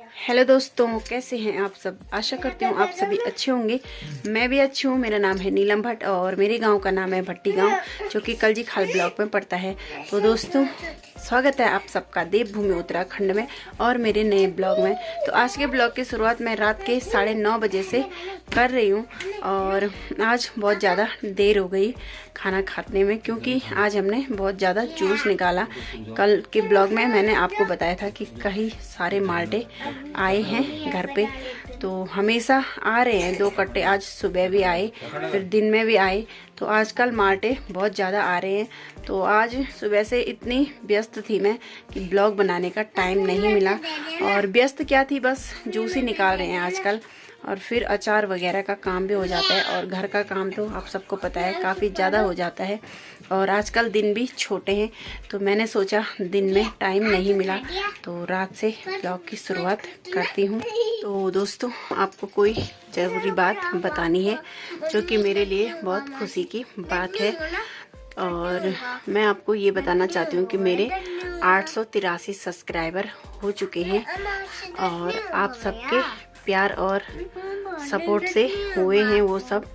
Hello दोस्तों, कैसे हैं आप सब। आशा करती हूँ आप सभी अच्छे होंगे। मैं भी अच्छी हूँ। मेरा नाम है नीलम भट्ट और मेरे गांव का नाम है भट्टी गांव, जो कि कलजी खाल ब्लॉक में पड़ता है। तो दोस्तों, स्वागत है आप सबका देवभूमि उत्तराखंड में और मेरे नए ब्लॉग में। तो आज के ब्लॉग की शुरुआत मैं रात के 9:30 बजे से कर रही हूँ और आज बहुत ज़्यादा देर हो गई खाना खाने में, क्योंकि आज हमने बहुत ज़्यादा जूस निकाला। कल के ब्लॉग में मैंने आपको बताया था कि कई सारे माल्टे आए हैं घर पे, तो हमेशा आ रहे हैं 2 कट्टे। आज सुबह भी आए, फिर दिन में भी आए, तो आजकल माल्टे बहुत ज़्यादा आ रहे हैं। तो आज सुबह से इतनी व्यस्त थी मैं कि ब्लॉग बनाने का टाइम नहीं मिला। और व्यस्त क्या थी, बस जूस ही निकाल रहे हैं आजकल, और फिर अचार वगैरह का काम भी हो जाता है। और घर का काम तो आप सबको पता है काफ़ी ज़्यादा हो जाता है, और आजकल दिन भी छोटे हैं, तो मैंने सोचा दिन में टाइम नहीं मिला तो रात से ब्लॉग की शुरुआत करती हूँ। तो दोस्तों, आपको कोई ज़रूरी बात बतानी है जो कि मेरे लिए बहुत खुशी की बात है। और मैं आपको ये बताना चाहती हूँ कि मेरे 883 सब्सक्राइबर हो चुके हैं, और आप सबके प्यार और सपोर्ट से हुए हैं वो सब,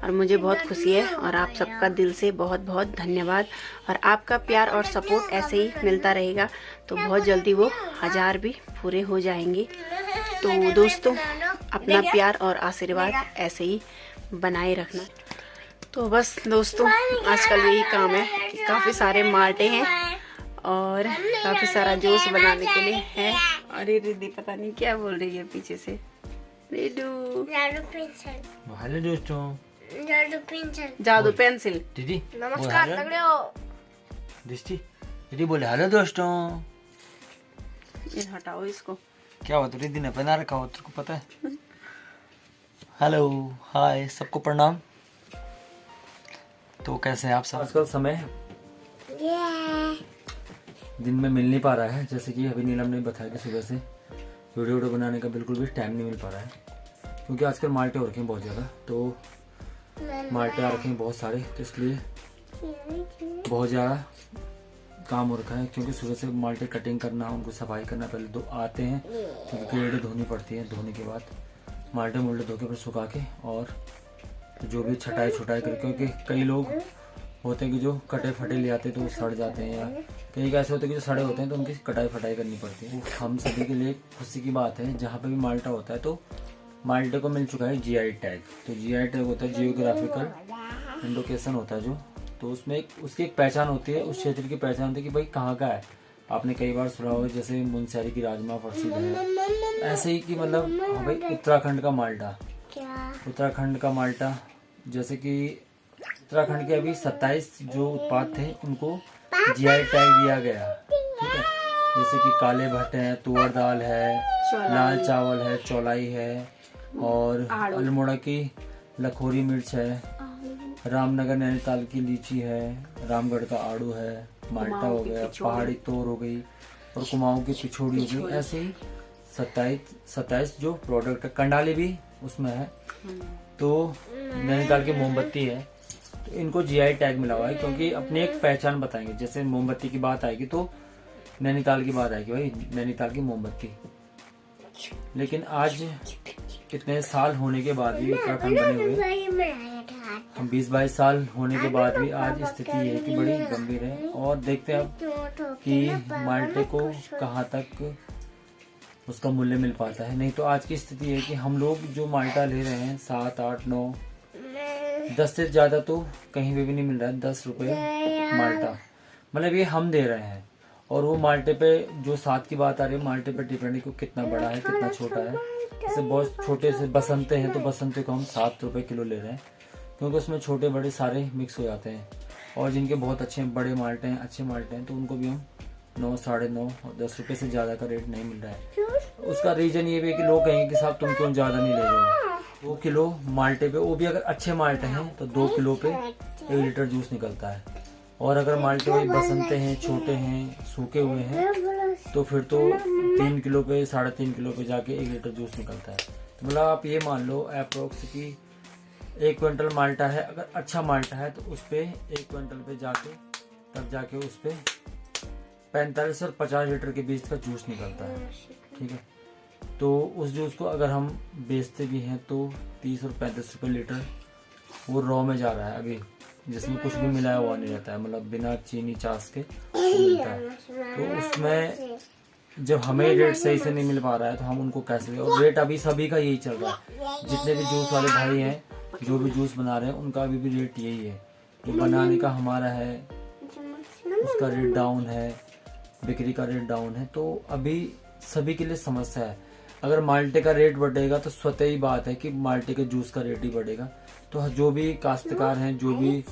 और मुझे बहुत खुशी है। और आप सबका दिल से बहुत बहुत धन्यवाद। और आपका प्यार और सपोर्ट ऐसे ही मिलता रहेगा तो बहुत जल्दी वो 1000 भी पूरे हो जाएंगे। तो दोस्तों, अपना प्यार और आशीर्वाद ऐसे ही बनाए रखना। तो बस दोस्तों, आजकल यही काम है कि काफ़ी सारे माल्टे हैं और काफ़ी सारा जूस बनाने के लिए है। अरे रिद्धि पता नहीं क्या बोल रही है पीछे से। रिडू हेलो दोस्तों, जादू पेंसिल। दीदी नमस्कार तगड़े दीदी बोले हेलो दोस्तों। ये हटाओ इसको। क्या हुआ, तो दीदी ने बना रखा हो, तेरे को पता है। हेलो हाय, सबको प्रणाम। तो कैसे हैं आप सब। आजकल समय दिन में मिल नहीं पा रहा है, जैसे कि अभी नीलम ने बताया कि सुबह से वीडियो बनाने का बिल्कुल भी टाइम नहीं मिल पा रहा है, क्योंकि आजकल माल्टे हो रखे हैं बहुत ज़्यादा। तो माल्टे आ रखे हैं बहुत सारे, तो इसलिए बहुत ज़्यादा काम हो रखा है। क्योंकि सुबह से माल्टे कटिंग करना, उनको सफाई करना, पहले दो आते हैं तो क्रेडें धोनी पड़ती है, धोने के बाद माल्टे मोल्टे धो के फिर सुखा के, और जो भी छटाई छुटाई करके, क्योंकि कई लोग होते हैं कि जो कटे फटे ले आते हैं तो वो सड़ जाते हैं, या कई ऐसे होते हैं कि जो सड़े होते हैं तो उनकी कटाई फटाई करनी पड़ती है। हम सभी के लिए खुशी की बात है, जहाँ पे भी माल्टा होता है तो माल्टे को मिल चुका है जीआई टैग। तो जीआई टैग होता है जियोग्राफिकल इंडिकेशन होता है जो, तो उसमें उसकी एक पहचान होती है, उस क्षेत्र की पहचान होती है कि भाई कहाँ का है। आपने कई बार सुना होगा, जैसे मुनस्यारी की राजमा प्रसिद्ध है, ऐसे ही कि मतलब हाँ भाई उत्तराखंड का माल्टा, उत्तराखंड का माल्टा, जैसे कि उत्तराखंड के अभी 27 जो उत्पाद थे उनको जीआई टैग दिया गया, ठीक है। जैसे कि काले भट्ट है, तुअर दाल है, लाल चावल है, चौलाई है, और अल्मोड़ा की लखोरी मिर्च है, रामनगर नैनीताल की लीची है, रामगढ़ का आड़ू है, माल्टा हो गया, पहाड़ी तोर हो गई, और कुमाऊं की पिछोड़ी हो गई। ऐसे ही 27 जो प्रोडक्ट है, कंडाली भी उसमें है, तो नैनीताल की मोमबत्ती है। तो इनको जीआई टैग मिला हुआ है, क्योंकि अपनी एक पहचान बताएंगे। जैसे मोमबत्ती की बात आएगी तो नैनीताल की बात आएगी, भाई नैनीताल की मोमबत्ती। लेकिन आज कितने साल होने के बाद भी उत्तराखंड बने हुए, हम 20-22 साल होने के बाद भी आज स्थिति ये है कि बड़ी गंभीर है। और देखते हैं अब कि माल्टे को कहाँ तक उसका मूल्य मिल पाता है। नहीं तो आज की स्थिति है कि हम लोग जो माल्टा ले रहे हैं 7, 8, 9, 10 से ज्यादा तो कहीं पे भी नहीं मिल रहा है। 10 रुपए माल्टा, मतलब ये हम दे रहे हैं। और वो माल्टे पे जो 7 की बात आ रही है, माल्टे पे डिपेंड है कि कितना बड़ा है कितना छोटा है। जैसे बहुत छोटे से बसंते हैं तो बसंते को हम 7 रुपए किलो ले रहे हैं, क्योंकि उसमें छोटे बड़े सारे मिक्स हो जाते हैं। और जिनके बहुत अच्छे बड़े माल्टे हैं, अच्छे माल्टे हैं, तो उनको भी हम 9, 9.5 और 10 रुपए से ज्यादा का रेट नहीं मिल रहा है। उसका रीजन ये भी है कि लोग कहेंगे कि साहब तुम क्यों ज्यादा नहीं ले रहे हो। 2 किलो माल्टे पे, वो भी अगर अच्छे माल्टे हैं तो 2 किलो पे 1 लीटर जूस निकलता है। और अगर माल्टे वही बसंते हैं, छोटे हैं, सूखे हुए हैं, तो फिर तो 3 किलो पे 3.5 किलो पे जाके 1 लीटर जूस निकलता है। तो मतलब आप ये मान लो अप्रोक्स कि 1 क्विंटल माल्टा है, अगर अच्छा माल्टा है तो उस पे 1 क्विंटल पे जाके तब जाके उस पे 45 और 50 लीटर के बीच का जूस निकलता है, ठीक है। तो उस जूस को अगर हम बेचते भी हैं तो 30 और 35 रुपये लीटर वो रॉ में जा रहा है अभी, जिसमें कुछ भी मिलाया हुआ नहीं रहता है, मतलब बिना चीनी चास के मिलता है। तो उसमें जब हमें रेट सही से नहीं मिल पा रहा है तो हम उनको कैसे दें। और रेट अभी सभी का यही चल रहा है, जितने भी जूस वाले भाई हैं जो भी जूस बना रहे हैं उनका अभी भी रेट यही है। जो बनाने का हमारा है उसका रेट डाउन है, बिक्री का रेट डाउन है। तो अभी सभी के लिए समस्या है। अगर माल्टे का रेट बढ़ेगा तो स्वतः ही बात है कि माल्टे के जूस का रेट ही बढ़ेगा। तो जो भी काश्तकार हैं, जो भी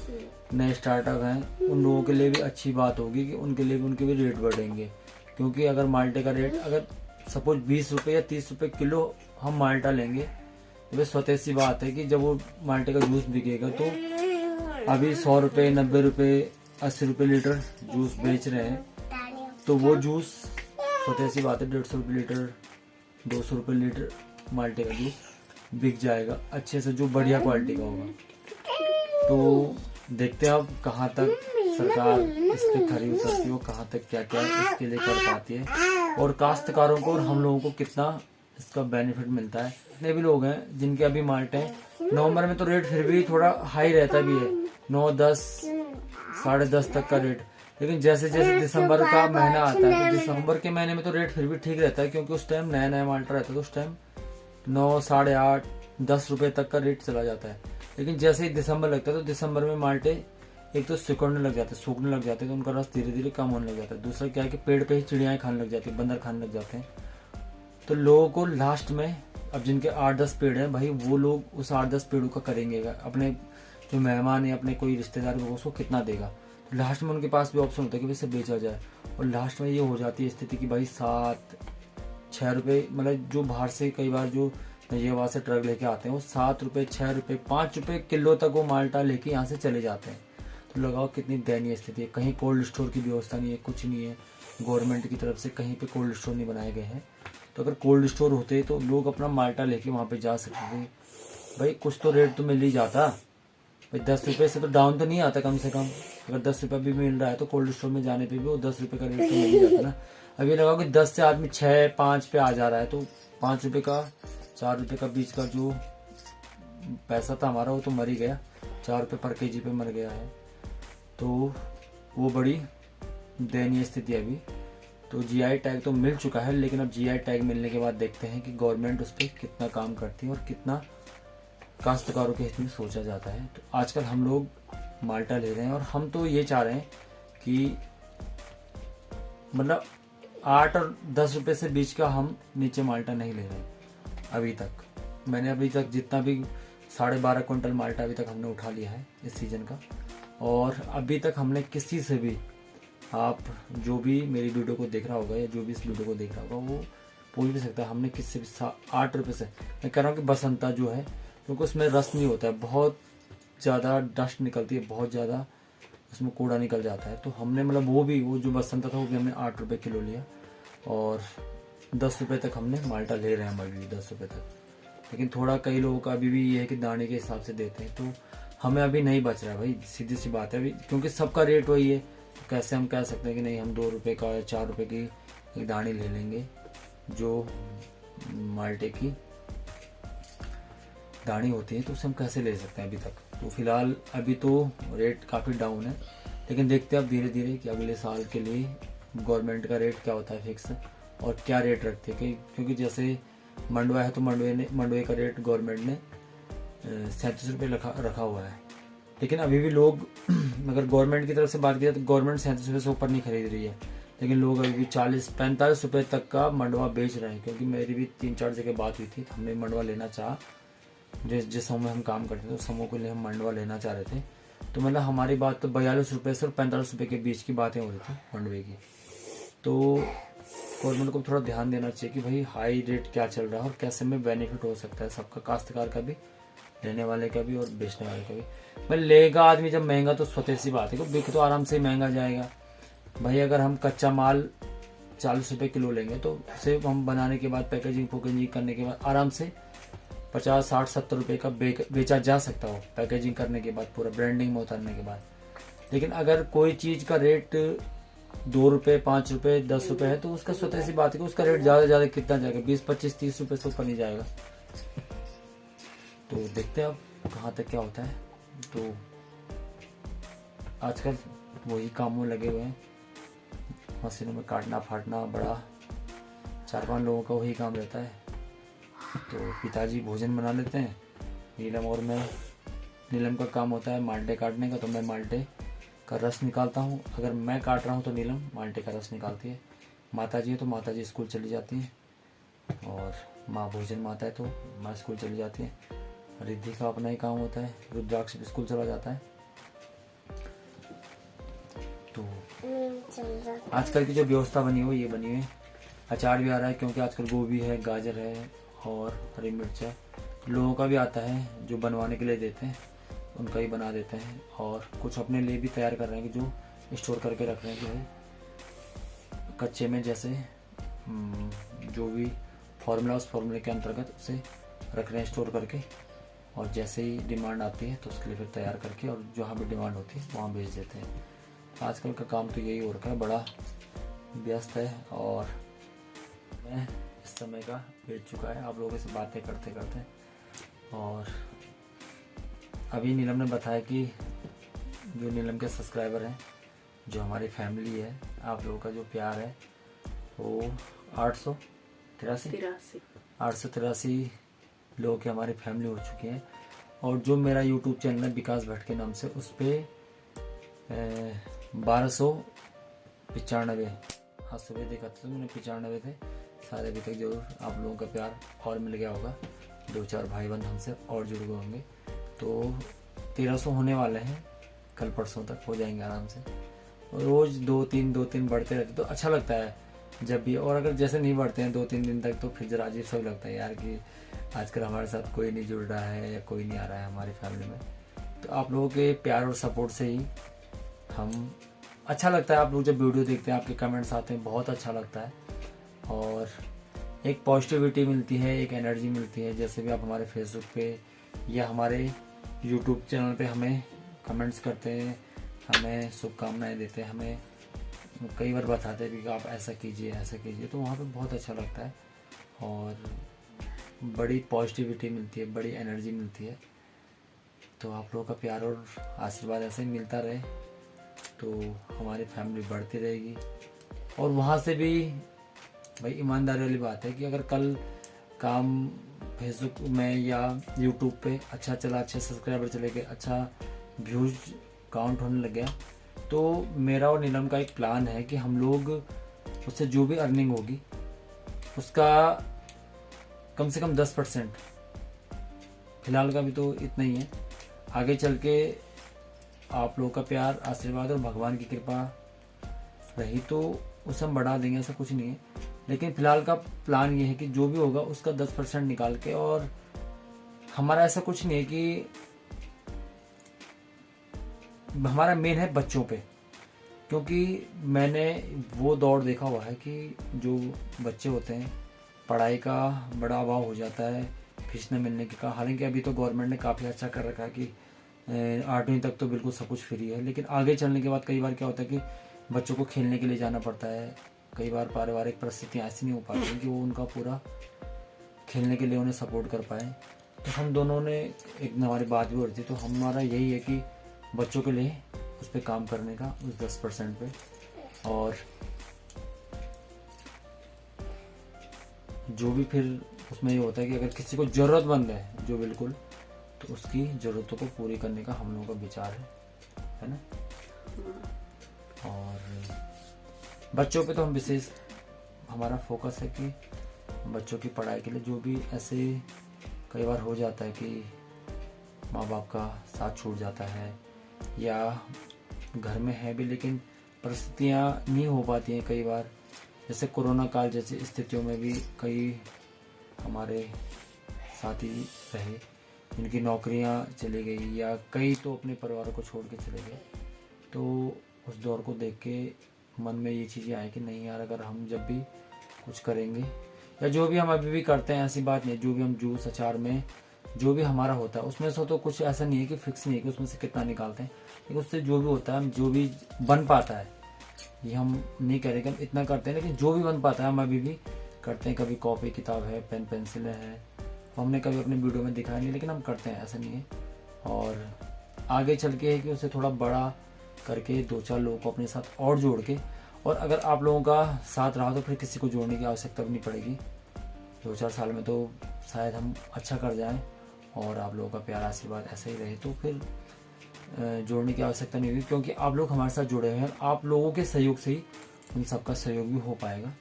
नए स्टार्टअप हैं, उन लोगों के लिए भी अच्छी बात होगी कि उनके लिए भी उनके भी रेट बढ़ेंगे। क्योंकि अगर माल्टे का रेट अगर सपोज 20 रुपये या 30 रुपये किलो हम माल्टा लेंगे तो स्वतः सी बात है कि जब वो माल्टे का जूस बिकेगा तो अभी 100 रुपये, 90 रुपये, 80 रुपये लीटर जूस बेच रहे हैं, तो वो जूस स्वतः सी बात है 150 रुपये लीटर, 200 रुपये लीटर माल्टे का जूस बिक जाएगा अच्छे से, जो बढ़िया क्वालिटी का होगा। तो देखते हैं अब कहाँ तक सरकार इस पे खरी उतरती है, कहाँ तक क्या क्या इसके लिए कर पाती है, और काश्तकारों को और हम लोगों को कितना इसका बेनिफिट मिलता है। जितने भी लोग हैं जिनके अभी माल्टे हैं, नवंबर में तो रेट फिर भी थोड़ा हाई रहता भी है, 9, 10, 10.5 तक का रेट। लेकिन जैसे जैसे दिसंबर का महीना आता है तो दिसंबर के महीने में तो रेट फिर भी ठीक रहता है, क्योंकि उस टाइम नया नया माल्टा रहता है, तो उस टाइम 9, 8.5, 10 रुपये तक का रेट चला जाता है। लेकिन जैसे ही दिसंबर लगता है तो दिसंबर में माल्टे एक तो सिकुड़ने लग जाते हैं, सूखने लग जाते हैं, तो उनका रस धीरे धीरे कम होने लग जाता है। दूसरा क्या है कि पेड़ पे ही चिड़ियाएं खाने लग जाती है, बंदर खाने लग जाते हैं। तो लोगों को लास्ट में, अब जिनके 8-10 पेड़ हैं भाई, वो लोग उस 8-10 पेड़ों का करेंगे, अपने जो मेहमान है, अपने कोई रिश्तेदार को उसको कितना देगा। तो लास्ट में उनके पास भी ऑप्शन होता है कि इसे बेचा जाए, और लास्ट में ये हो जाती है स्थिति कि भाई 7-6 रुपये, मतलब जो बाहर से कई बार जो नजियाबाद से ट्रक लेके आते हैं वो 7 रुपये, 6 रुपये, 5 रुपये किलो तक वो माल्टा लेके यहाँ से चले जाते हैं। तो लगाओ कितनी दयनीय स्थिति है। कहीं कोल्ड स्टोर की व्यवस्था नहीं है, कुछ नहीं है, गवर्नमेंट की तरफ से कहीं पे कोल्ड स्टोर नहीं बनाए गए हैं। तो अगर कोल्ड स्टोर होते तो लोग अपना माल्टा लेके वहाँ पे जा सकते थे। भाई कुछ तो रेट तो मिल ही जाता भाई, 10 रुपये से तो डाउन तो नहीं आता कम से कम। अगर 10 रुपये भी मिल रहा है तो कोल्ड स्टोर में जाने पे भी वो 10 रुपये का रेट तो मिल ही जाता ना। अब ये लगाओ कि 10 से आदमी 6-5 पे आ जा रहा है, तो 5 रुपये का, 4 रुपये का बीच का जो पैसा था हमारा वो तो मर ही गया, 4 रुपये पर केजी पे मर गया है। तो वो बड़ी दयनीय स्थिति है अभी। तो जीआई टैग तो मिल चुका है, लेकिन अब जीआई टैग मिलने के बाद देखते हैं कि गवर्नमेंट उस पर कितना काम करती है और कितना काश्तकारों के हित में सोचा जाता है। तो आजकल हम लोग माल्टा ले रहे हैं और हम तो ये चाह रहे हैं कि मतलब 8 और 10 रुपये से बीच का हम नीचे माल्टा नहीं ले रहे हैं अभी तक। मैंने अभी तक जितना भी 12.5 क्विंटल माल्टा अभी तक हमने उठा लिया है इस सीजन का, और अभी तक हमने किसी से भी, आप जो भी मेरी वीडियो को देख रहा होगा या जो भी इस वीडियो को देख रहा होगा वो पूछ भी सकता है, हमने किसी भी 8 रुपये से, मैं कह रहा हूँ कि बसंता जो है, क्योंकि उसमें रस नहीं होता है, बहुत ज़्यादा डस्ट निकलती है, बहुत ज़्यादा उसमें कूड़ा निकल जाता है। तो हमने मतलब वो जो बसंता था वो भी हमने 8 रुपये किलो लिया, और 10 रुपये तक हमने माल्टा ले रहे हैं अभी 10 रुपये तक। लेकिन थोड़ा कई लोगों का अभी भी ये है कि दाने के हिसाब से देते हैं, तो हमें अभी नहीं बच रहा है भाई, सीधी सी बात है अभी, क्योंकि सबका रेट वही है। तो कैसे हम कह सकते हैं कि नहीं हम 2 रुपये का या 4 रुपये की एक दानी ले लेंगे, जो माल्टे की दानी होती है, तो उसे हम कैसे ले सकते हैं अभी तक। तो फिलहाल अभी तो रेट काफ़ी डाउन है, लेकिन देखते हैं अब धीरे धीरे कि अगले साल के लिए गवर्नमेंट का रेट क्या होता है फिक्स, और क्या रेट रखते हैं। क्योंकि जैसे मंडवा है तो मंडवे का रेट गवर्नमेंट ने 37 रुपये रखा हुआ है। लेकिन अभी भी लोग अगर गवर्नमेंट की तरफ से बात की जाए तो गवर्नमेंट 37 रुपये से ऊपर नहीं खरीद रही है, लेकिन लोग अभी भी 40-45 रुपये तक का मंडवा बेच रहे हैं। क्योंकि मेरी भी 3-4 जगह बात हुई थी, तो हमने मंडवा लेना चाहा, जिस समूह में हम काम करते थे उस समूह के लिए हम मंडवा लेना चाह रहे थे। तो मतलब हमारी बात तो 42 रुपये से और 45 रुपये के बीच की बातें हो रही थी मंडवे की। तो गवर्नमेंट को थोड़ा ध्यान देना चाहिए कि भाई हाई रेट क्या चल रहा है और कैसे में बेनिफिट हो सकता है सबका, काश्तकार का भी, लेने वाले का भी और बेचने वाले का भी। भाई लेगा आदमी जब महंगा तो स्वतः सी बात है कि बिक तो आराम से महंगा जाएगा भाई। अगर हम कच्चा माल 40 रुपये किलो लेंगे तो उसे हम बनाने के बाद पैकेजिंग करने के बाद आराम से 50, 60, 70 रुपये का बेचा जा सकता हो, पैकेजिंग करने के बाद, पूरा ब्रांडिंग में उतारने के बाद। लेकिन अगर कोई चीज़ का रेट 2 रुपए 5 रुपए 10 रुपए है तो उसका स्वतः सी बात है कि उसका रेट ज्यादा से ज्यादा कितना जाएगा, 20 25 30 रुपए से ऊपर नहीं जाएगा। तो देखते हैं अब कहाँ तक क्या होता है। तो आजकल वही कामों में लगे हुए हैं, मशीनों में काटना फाटना, बड़ा 4-5 लोगों का वही काम रहता है। तो पिताजी भोजन बना लेते हैं, नीलम और मैं, नीलम का काम होता है माल्टे काटने का, तो मैं माल्टे का रस निकालता हूँ। अगर मैं काट रहा हूँ तो नीलम माल्टे का रस निकालती है। माताजी है तो माताजी स्कूल चली जाती हैं, और माँ भोजन माता है तो माँ स्कूल चली जाती है। रिद्धि का अपना ही काम होता है, रुद्राक्ष भी स्कूल चला जाता है। तो आजकल की जो व्यवस्था बनी हुई ये बनी हुई है। अचार भी आ रहा है क्योंकि आजकल गोभी है, गाजर है और हरी मिर्च है। लोगों का भी आता है जो बनवाने के लिए देते हैं, उनका ही बना देते हैं। और कुछ अपने लिए भी तैयार कर रहे हैं कि जो स्टोर करके रख रहे हैं, जो है कच्चे में, जैसे जो भी फॉर्मूला उस फॉर्मूले के अंतर्गत उसे रख रहे हैं स्टोर करके, और जैसे ही डिमांड आती है तो उसके लिए फिर तैयार करके और जहाँ भी डिमांड होती है वहाँ भेज देते हैं। आजकल का काम तो यही हो रखा है, बड़ा व्यस्त है। और मैं इस समय का बीत चुका है आप लोगों से बातें करते करते। और अभी नीलम ने बताया कि जो नीलम के सब्सक्राइबर हैं, जो हमारी फैमिली है, आप लोगों का जो प्यार है, वो 883 लोगों की हमारी फैमिली हो चुकी है। और जो मेरा यूट्यूब चैनल है विकास भट्ट के नाम से, उस पर 1295, हाँ सुबह देखा था तो मैंने 95 थे सारे। अभी तक जरूर आप लोगों का प्यार और मिल गया होगा, 2-4 भाई बंद हमसे और जुड़ गए होंगे। तो 1300 होने वाले हैं, कल परसों तक हो जाएंगे आराम से। और रोज़ 2-3 बढ़ते रहते तो अच्छा लगता है जब भी। और अगर जैसे नहीं बढ़ते हैं 2-3 दिन तक तो फिर जरा अजीब सा लगता है यार कि आजकल हमारे साथ कोई नहीं जुड़ रहा है या कोई नहीं आ रहा है हमारी फैमिली में। तो आप लोगों के प्यार और सपोर्ट से ही हम, अच्छा लगता है। आप लोग जब वीडियो देखते हैं, आपके कमेंट्स आते हैं, बहुत अच्छा लगता है। और एक पॉजिटिविटी मिलती है, एक एनर्जी मिलती है। जैसे भी आप हमारे फेसबुक पे या हमारे यूट्यूब चैनल पे हमें कमेंट्स करते हैं, हमें शुभकामनाएं देते हैं, हमें कई बार बताते हैं कि आप ऐसा कीजिए ऐसा कीजिए, तो वहाँ पे बहुत अच्छा लगता है और बड़ी पॉजिटिविटी मिलती है, बड़ी एनर्जी मिलती है। तो आप लोगों का प्यार और आशीर्वाद ऐसे ही मिलता रहे तो हमारी फैमिली बढ़ती रहेगी। और वहाँ से भी भाई ईमानदारी वाली बात है कि अगर कल काम फेसबुक में या यूट्यूब पे अच्छा चला, अच्छे सब्सक्राइबर चले गए, अच्छा व्यूज काउंट होने लग गया, तो मेरा और नीलम का एक प्लान है कि हम लोग उससे जो भी अर्निंग होगी उसका कम से कम 10%, फिलहाल का भी तो इतना ही है, आगे चल के आप लोगों का प्यार, आशीर्वाद और भगवान की कृपा रही तो उसे हम बढ़ा देंगे, ऐसा कुछ नहीं है। लेकिन फिलहाल का प्लान ये है कि जो भी होगा उसका 10% निकाल के, और हमारा ऐसा कुछ नहीं है कि हमारा मेन है बच्चों पे, क्योंकि मैंने वो दौर देखा हुआ है कि जो बच्चे होते हैं पढ़ाई का बड़ा अभाव हो जाता है, फीस न मिलने का। हालांकि अभी तो गवर्नमेंट ने काफ़ी अच्छा कर रखा है कि 8वीं तक तो बिल्कुल सब कुछ फ्री है, लेकिन आगे चलने के बाद कई बार क्या होता है कि बच्चों को खेलने के लिए जाना पड़ता है। कई बार पारिवारिक परिस्थितियाँ ऐसी नहीं हो पाती कि वो उनका पूरा खेलने के लिए उन्हें सपोर्ट कर पाए। तो हम दोनों ने, एक हमारी बात भी हो रही थी, तो हमारा यही है कि बच्चों के लिए उस पर काम करने का, उस 10% पे। और जो भी फिर उसमें ये होता है कि अगर किसी को ज़रूरतमंद है जो बिल्कुल, तो उसकी ज़रूरतों को पूरी करने का हम लोगों का विचार है ना। और बच्चों पे तो हम विशेष हमारा फोकस है कि बच्चों की पढ़ाई के लिए जो भी ऐसे कई बार हो जाता है कि माँ बाप का साथ छूट जाता है या घर में है भी लेकिन परिस्थितियाँ नहीं हो पाती हैं कई बार, जैसे कोरोना काल जैसी स्थितियों में भी कई हमारे साथी रहे जिनकी नौकरियां चली गई या कई तो अपने परिवार को छोड़ के चले गए। तो उस दौर को देख के मन में ये चीज़ें आई कि नहीं यार, अगर हम जब भी कुछ करेंगे या जो भी हम अभी भी करते हैं, ऐसी बात नहीं, जो भी हम जूस अचार में जो भी हमारा होता है उसमें से तो कुछ ऐसा नहीं है कि फिक्स नहीं है कि उसमें से कितना निकालते हैं, लेकिन उससे जो भी होता है, हम जो भी बन पाता है ये हम नहीं कह रहे कि हम इतना करते हैं, लेकिन जो भी बन पाता है हम अभी भी करते हैं। कभी कॉपी किताब है, पेन पेंसिल है, हमने कभी अपने वीडियो में दिखाया नहीं, लेकिन हम करते हैं, ऐसा नहीं है। और आगे चल के है कि उसे थोड़ा बड़ा करके 2-4 लोगों को अपने साथ और जोड़ के, और अगर आप लोगों का साथ रहा तो फिर किसी को जोड़ने की आवश्यकता भी नहीं पड़ेगी। 2-4 साल में तो शायद हम अच्छा कर जाएं और आप लोगों का प्यार आशीर्वाद ऐसा ही रहे, तो फिर जोड़ने की आवश्यकता नहीं होगी, क्योंकि आप लोग हमारे साथ जुड़े हुए हैं। आप लोगों के सहयोग से ही उन सबका सहयोग भी हो पाएगा।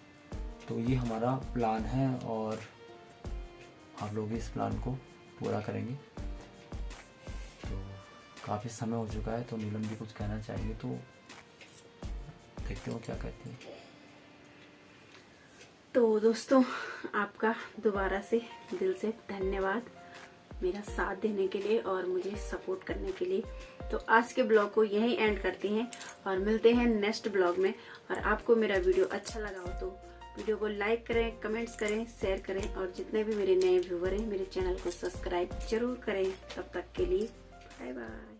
तो ये हमारा प्लान है और आप लोग इस प्लान को पूरा करेंगे। तो काफ़ी समय हो चुका है, तो नीलम जी कुछ कहना चाहिए, तो देखते हो क्या कहती है। तो दोस्तों, आपका दोबारा से दिल से धन्यवाद मेरा साथ देने के लिए और मुझे सपोर्ट करने के लिए। तो आज के ब्लॉग को यहीं एंड करते हैं और मिलते हैं नेक्स्ट ब्लॉग में। और आपको मेरा वीडियो अच्छा लगा हो तो वीडियो को लाइक करें, कमेंट्स करें, शेयर करें, और जितने भी मेरे नए व्यूवर हैं मेरे चैनल को सब्सक्राइब जरूर करें। तब तक के लिए बाय बाय।